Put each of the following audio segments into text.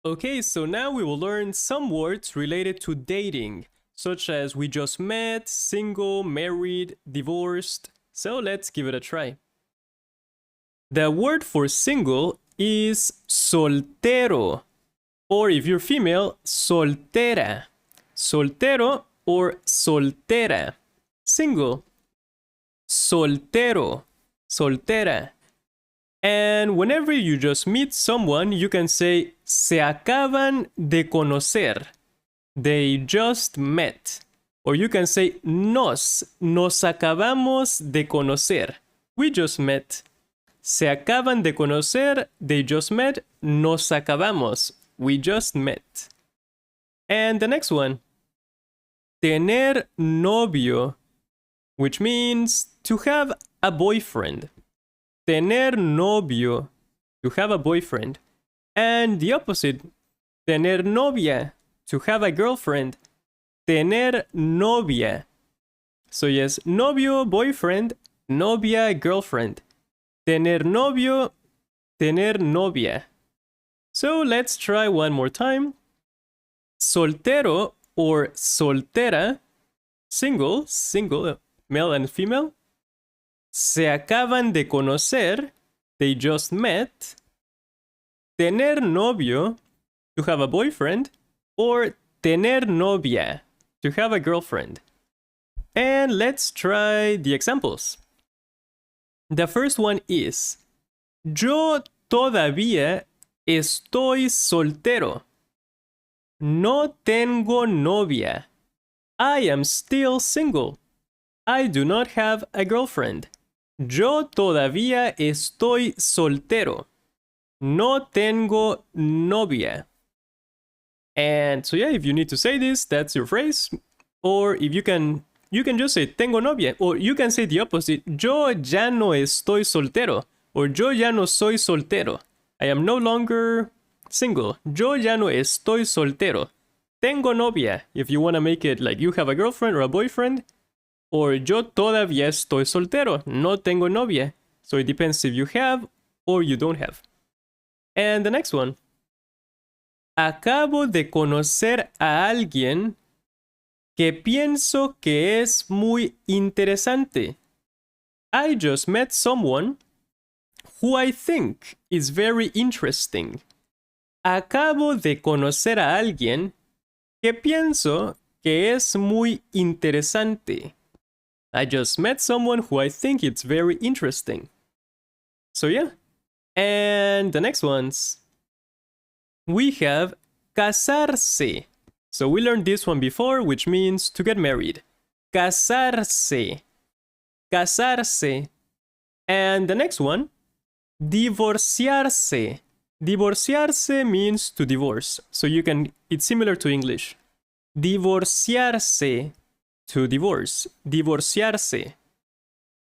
Okay, so now we will learn some words related to dating, such as we just met, single, married, divorced. So let's give it a try. The word for single is soltero, or if you're female, soltera. Soltero or soltera. Single. Soltero, soltera. And whenever you just meet someone, you can say se acaban de conocer. They just met. Or you can say nos acabamos de conocer. We just met. Se acaban de conocer. They just met. Nos acabamos. We just met. And the next one. Tener novio, which means to have a boyfriend. Tener novio, to have a boyfriend. And the opposite, tener novia, to have a girlfriend. Tener novia. So yes, novio, boyfriend, novia, girlfriend. Tener novio, tener novia. So let's try one more time. Soltero or soltera, single, male and female. Se acaban de conocer, they just met. Tener novio, to have a boyfriend. Or tener novia, to have a girlfriend. And let's try the examples. The first one is, yo todavía estoy soltero. No tengo novia. I am still single. I do not have a girlfriend. Yo todavía estoy soltero. No tengo novia. And so yeah, if you need to say this, that's your phrase. Or if you can just say tengo novia. Or you can say the opposite. Yo ya no estoy soltero. Or yo ya no soy soltero. I am no longer single. Yo ya no estoy soltero. Tengo novia. If you want to make it like you have a girlfriend or a boyfriend. Or yo todavía estoy soltero. No tengo novia. So it depends if you have or you don't have. And the next one. Acabo de conocer a alguien que pienso que es muy interesante. I just met someone who I think is very interesting. Acabo de conocer a alguien que pienso que es muy interesante. I just met someone who I think it's very interesting. So yeah. And the next ones. We have casarse. So we learned this one before, which means to get married. Casarse. Casarse. And the next one. Divorciarse. Divorciarse means to divorce. So you can, it's similar to English. Divorciarse. To divorce. Divorciarse.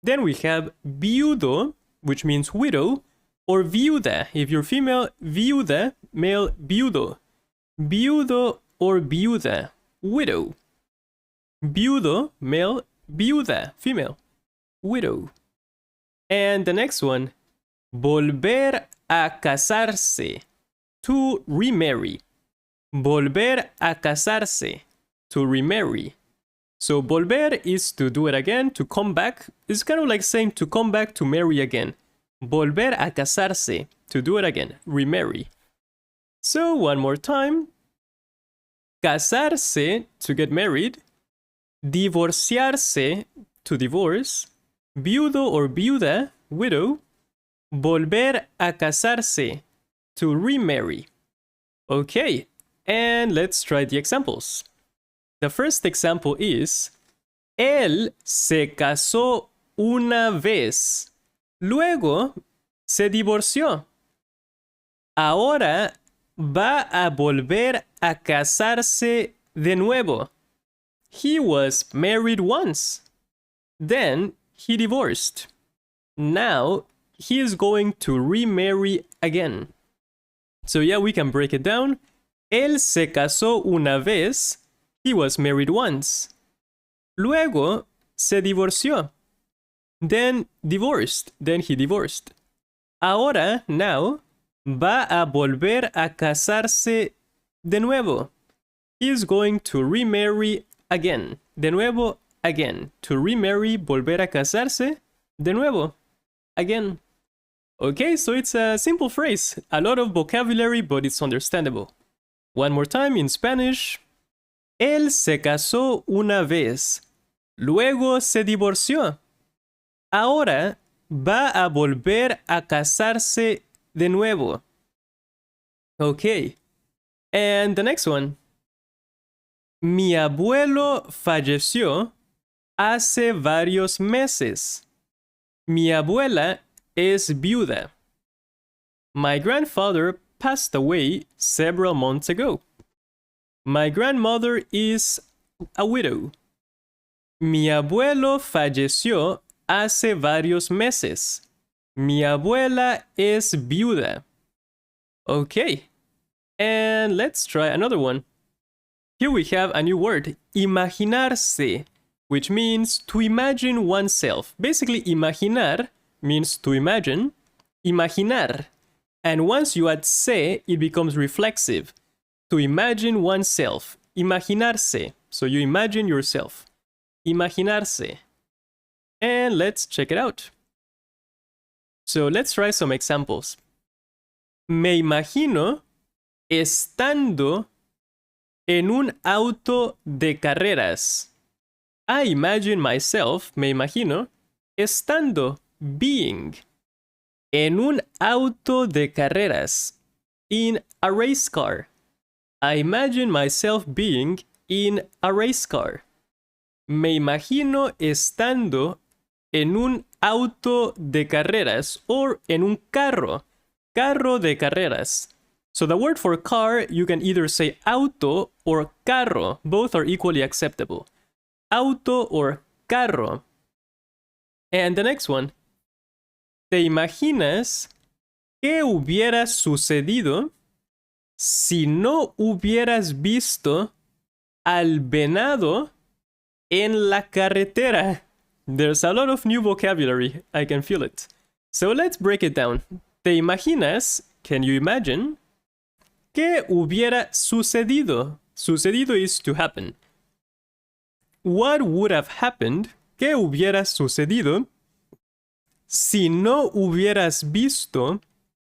Then we have viudo, which means widow, or viuda. If you're female, viuda, male, viudo. Viudo or viuda, widow. Viudo, male, viuda, female, widow. And the next one, volver a casarse, to remarry. Volver a casarse, to remarry. So volver is to do it again, to come back. It's kind of like saying to come back to marry again. Volver a casarse, to do it again, remarry. So one more time. Casarse, to get married. Divorciarse, to divorce. Viudo or viuda, widow. Volver a casarse, to remarry. Okay, and let's try the examples. The first example is, él se casó una vez, luego se divorció. Ahora va a volver a casarse de nuevo. He was married once. Then he divorced. Now he is going to remarry again. So yeah, we can break it down. Él se casó una vez. He was married once. Luego se divorció. Then divorced. Then he divorced. Ahora, now, Va a volver a casarse de nuevo. He's going to remarry again. De nuevo, again. To remarry, volver a casarse. De nuevo, again. Okay, so it's a simple phrase. A lot of vocabulary, but it's understandable. One more time in Spanish. Él se casó una vez. Luego se divorció. Ahora va a volver a casarse de nuevo. Okay. And the next one. Mi abuelo falleció hace varios meses. Mi abuela es viuda. My grandfather passed away several months ago. My grandmother is a widow. Mi abuelo falleció hace varios meses. Mi abuela es viuda. Okay. And let's try another one. Here we have a new word, imaginarse, which means to imagine oneself. Basically, imaginar means to imagine, imaginar. And once you add se, it becomes reflexive. To imagine oneself, imaginarse. So you imagine yourself, imaginarse. And let's check it out. So let's try some examples. Me imagino estando en un auto de carreras. I imagine myself, me imagino, estando, being, en un auto de carreras, in a race car. I imagine myself being in a race car. Me imagino estando en un auto de carreras or en un carro, carro de carreras. So the word for car, you can either say auto or carro. Both are equally acceptable. Auto or carro. And the next one. ¿Te imaginas qué hubiera sucedido si no hubieras visto al venado en la carretera? There's a lot of new vocabulary. I can feel it. So let's break it down. ¿Te imaginas? Can you imagine? ¿Qué hubiera sucedido? Sucedido is to happen. What would have happened? ¿Qué hubiera sucedido? Si no hubieras visto,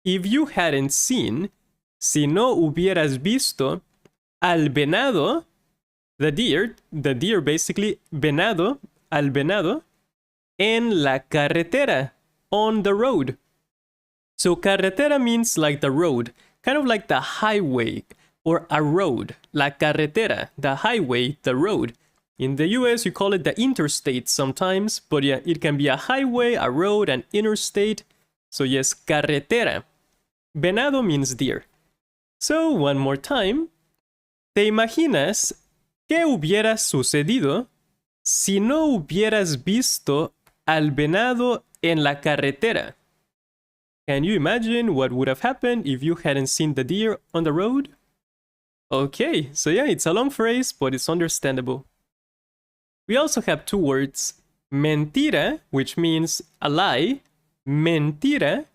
if you hadn't seen, si no hubieras visto al venado, the deer basically, venado, al venado, en la carretera, on the road. So carretera means like the road. Kind of like the highway or a road. La carretera, the highway, the road. In the US, you call it the interstate sometimes, but yeah, it can be a highway, a road, an interstate. So yes, carretera. Venado means deer. So one more time. ¿Te imaginas qué hubiera sucedido si no hubieras visto al venado en la carretera? Can you imagine what would have happened if you hadn't seen the deer on the road? Okay, so yeah, it's a long phrase, but it's understandable. We also have two words, mentira, which means a lie, mentira,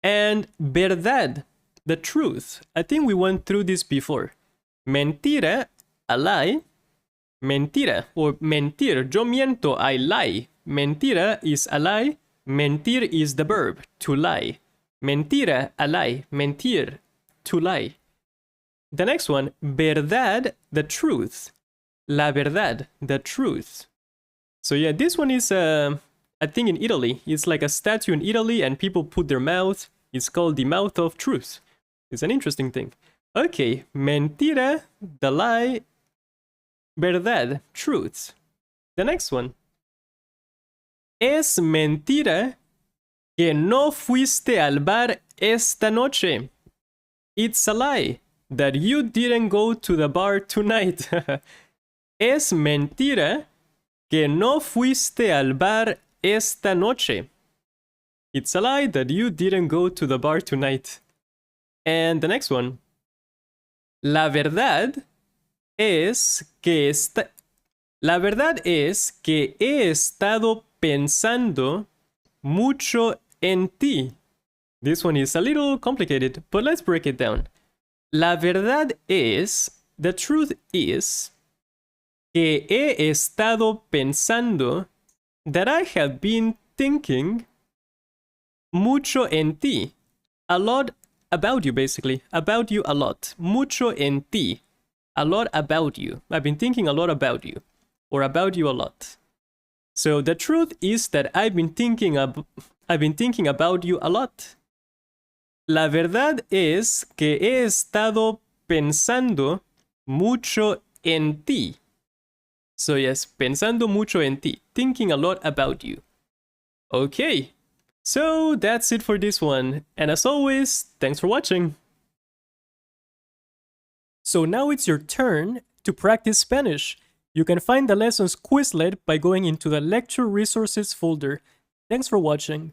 and verdad, the truth. I think we went through this before. Mentira, a lie, mentira, or mentir, yo miento, I lie. Mentira is a lie. Mentir is the verb, to lie. Mentira, a lie. Mentir, to lie. The next one, verdad, the truth. La verdad, the truth. So yeah, this one is, I think in Italy. It's like a statue in Italy and people put their mouth. It's called the mouth of truth. It's an interesting thing. Okay, mentira, the lie. Verdad, truth. The next one. Es mentira que no fuiste al bar esta noche. It's a lie that you didn't go to the bar tonight. Es mentira que no fuiste al bar esta noche. It's a lie that you didn't go to the bar tonight. And the next one. La verdad es que La verdad es que he estado pensando mucho en ti. This one is a little complicated, but let's break it down. La verdad es, the truth is, que he estado pensando, that I have been thinking mucho en ti. A lot about you, basically. About you a lot. Mucho en ti. A lot about you. I've been thinking a lot about you. Or about you a lot. So the truth is that I've been thinking about you a lot. La verdad es que he estado pensando mucho en ti. So yes, pensando mucho en ti. Thinking a lot about you. Okay. So that's it for this one. And as always, thanks for watching. So now it's your turn to practice Spanish. You can find the lessons Quizlet by going into the lecture resources folder. Thanks for watching.